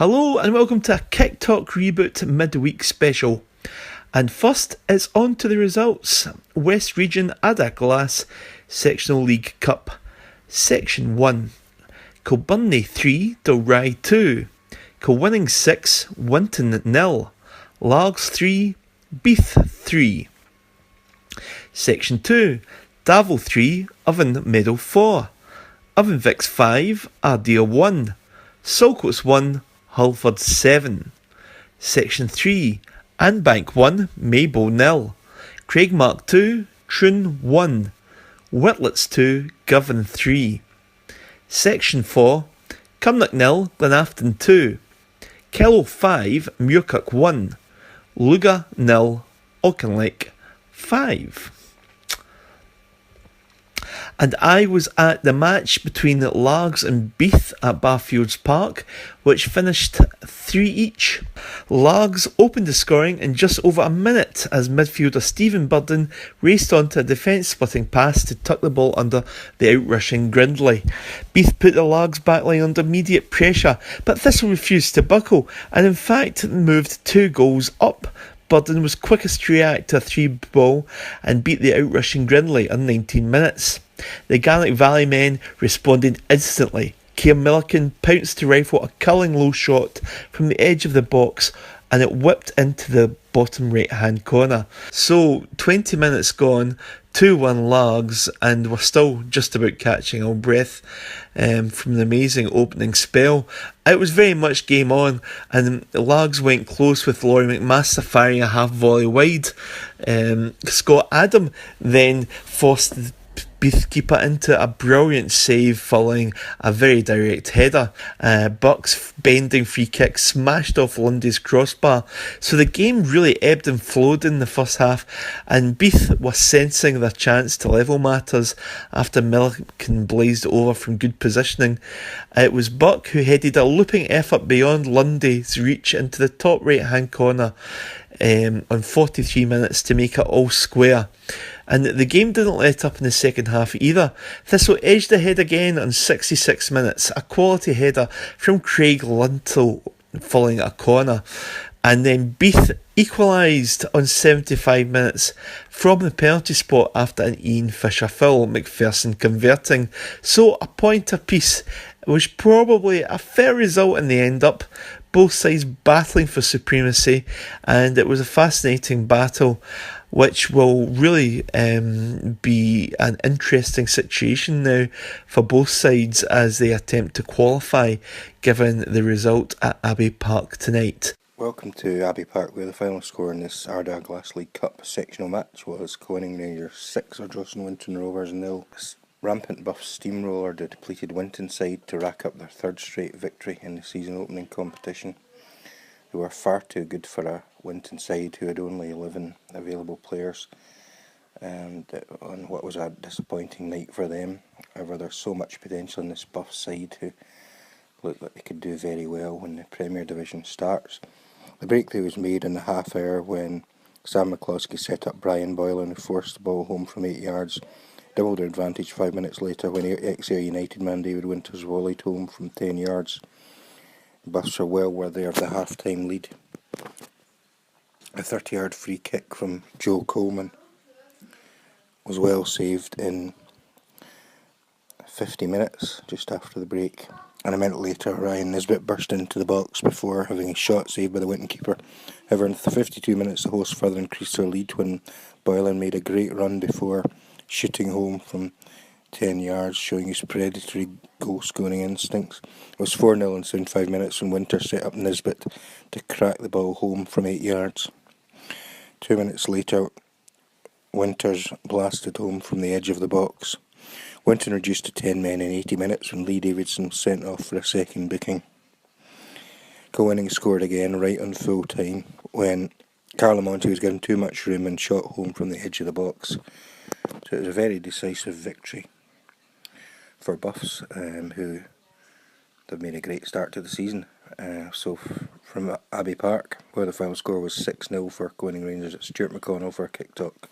Hello and welcome to a kicktalk reboot midweek special. And first, it's on to the results. West Region Adaglass Sectional League Cup. Section 1. Kilwinning 3, Dalry 2. Kilwinning 6, Winton 0. Largs 3, Beith 3. Section 2. Davil 3, Oven Meadow 4. Oven Vix 5, Ardea 1. Salcoats 1, Hulford 7. Section 3. Anbank 1, Maybole 0. Craigmark 2, Troon 1. Whitlets 2, Govan 3. Section 4. Cumnock 0, Glenafton 2. Kello 5, Muircock 1. Luga 0, Auchinleck 5. And I was at the match between Largs and Beith at Barfields Park, which finished 3 each. Largs opened the scoring in just over a minute as midfielder Stephen Burden raced onto a defence-splitting pass to tuck the ball under the outrushing Grindlay. Beith put the Largs backline under immediate pressure, but Thistle refused to buckle and in fact moved 2 goals up. Burden was quickest to react to a 3-ball and beat the outrushing Grindlay in 19 minutes. The Garnock Valley men responded instantly. Keir Milliken pounced to rifle a curling low shot from the edge of the box and it whipped into the bottom right hand corner. So 20 minutes gone, 2-1 Largs, and we're still just about catching our breath from the amazing opening spell. It was very much game on, and Largs went close with Laurie McMaster firing a half volley wide. Scott Adam then forced the Beith keeper into a brilliant save following a very direct header. Buck's bending free kick smashed off Lundy's crossbar. So the game really ebbed and flowed in the first half, and Beith was sensing their chance to level matters after Milliken blazed over from good positioning. It was Buck who headed a looping effort beyond Lundy's reach into the top right hand corner on 43 minutes to make it all square. And the game didn't let up in the second half either. Thistle edged ahead again on 66 minutes, a quality header from Craig Lintle following a corner. And then Beith equalised on 75 minutes from the penalty spot after an Ian Fisher foul, McPherson converting. So a point apiece. It was probably a fair result in the end up. Both sides battling for supremacy, and it was a fascinating battle which will really be an interesting situation now for both sides as they attempt to qualify given the result at Abbey Park tonight. Welcome to Abbey Park, where the final score in this Ardaglass League Cup sectional match was Kilwinning Rangers 6 or Drossen Winton Rovers 0. Rampant Buff steamroller the depleted Winton side to rack up their third straight victory in the season opening competition. They were far too good for a Winton side who had only 11 available players, and on what was a disappointing night for them. However, there's so much potential in this Buff side who look like they could do very well when the Premier Division starts. The breakthrough was made in the half hour when Sam McCloskey set up Brian Boylan, who forced the ball home from 8 yards. Doubled their advantage 5 minutes later when ex-Ayr United man David Winters volleyed home from 10 yards. Buffs are well worthy of the half-time lead. A 30-yard free kick from Joe Coleman was well saved in 50 minutes, just after the break. And a minute later, Ryan Nisbet burst into the box before having a shot saved by the Winton keeper. However, in 52 minutes, the hosts further increased their lead when Boylan made a great run before shooting home from 10 yards, showing his predatory goal-scoring instincts. It was 4-0 in 75 minutes when Winter set up Nisbet to crack the ball home from 8 yards. 2 minutes later, Winters blasted home from the edge of the box. Winton reduced to 10 men in 80 minutes when Lee Davidson was sent off for a second booking. Kilwinning scored again right on full time when Carlo Monti was given too much room and shot home from the edge of the box. So it was a very decisive victory for Buffs, who have made a great start to the season. From Abbey Park, where the final score was 6-0 for Kilwinning Rangers, it's Stuart McConnell for Kick Talk.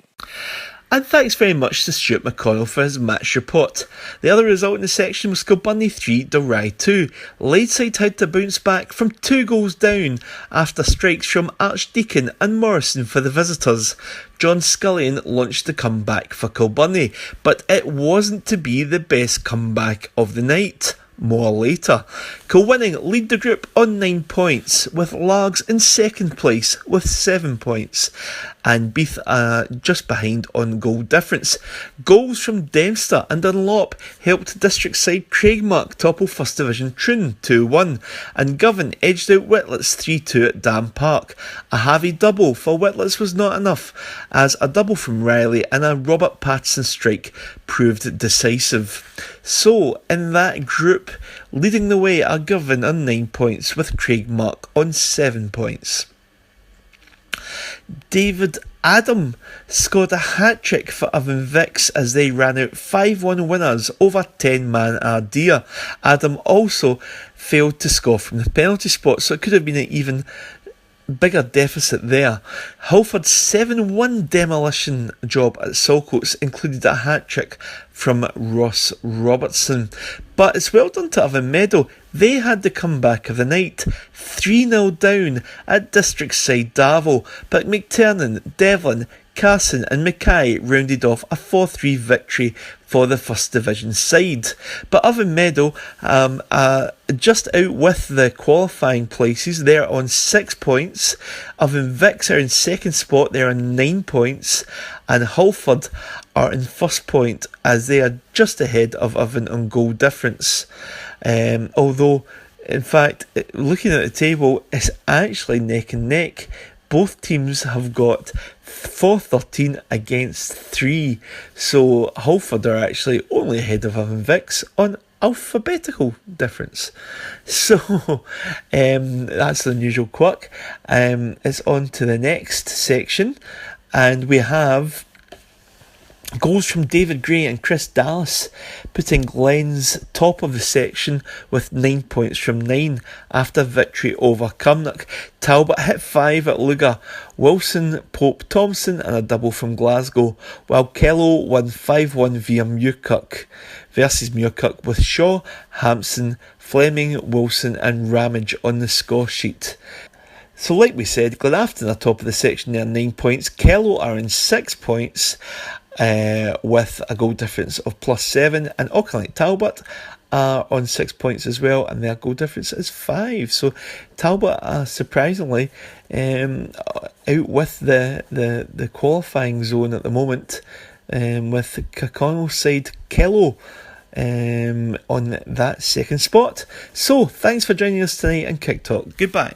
And thanks very much to Stuart McConnell for his match report. The other result in the section was Kilwinning 3, Dalry 2. Ladeside had to bounce back from 2 goals down after strikes from Archdeacon and Morrison for the visitors. John Scullion launched the comeback for Kilwinning, but it wasn't to be the best comeback of the night. More later. Kilwinning lead the group on 9 points, with Largs in second place with 7 points, and Beith just behind on goal difference. Goals from Dempster and Dunlop helped district side Craigmark topple First Division Troon 2-1, and Govan edged out Whitlets 3-2 at Dam Park. A heavy double for Whitlets was not enough, as a double from Riley and a Robert Patterson strike proved decisive. So, in that group, leading the way are Govan on 9 points, with Craigmark on 7 points. David Adam scored a hat-trick for Avonvix as they ran out 5-1 winners over 10-man Ardea. Adam also failed to score from the penalty spot, so it could have been an even bigger deficit there. Halford's 7-1 demolition job at Saltcoats included a hat-trick from Ross Robertson. But it's well done to Avon Meadow. They had the comeback of the night, 3-0 down at district side Darvel, but McTernan, Devlin, Carson and Mackay rounded off a 4-3 victory for the First Division side. But Avon Meadow just out with the qualifying places. They're on 6 points. Avonvix are in second spot. They're on 9 points. And Halford are in first point as they are just ahead of Avon on goal difference. Although, in fact, looking at the table, it's actually neck and neck. Both teams have got 4-13 against 3, so Halford are actually only ahead of Avonvix on alphabetical difference. So that's the unusual quirk. It's on to the next section, and we have goals from David Gray and Chris Dallas, putting Glenn's top of the section with 9 points from 9 after victory over Cumnock. Talbot hit 5 at Lugar, Wilson, Pope, Thompson and a double from Glasgow, while Kello won 5-1 via Muirkirk versus Muirkirk, with Shaw, Hampson, Fleming, Wilson and Ramage on the score sheet. So like we said, Glenafton are top of the section, they are 9 points. Kello are in 6 points with a goal difference of +7, and Auchinleck Talbot are on 6 points as well, and their goal difference is 5. So Talbot are surprisingly out with the qualifying zone at the moment, with Kirkconnell's side Kello on that second spot. So thanks for joining us tonight on Kick Talk. Goodbye.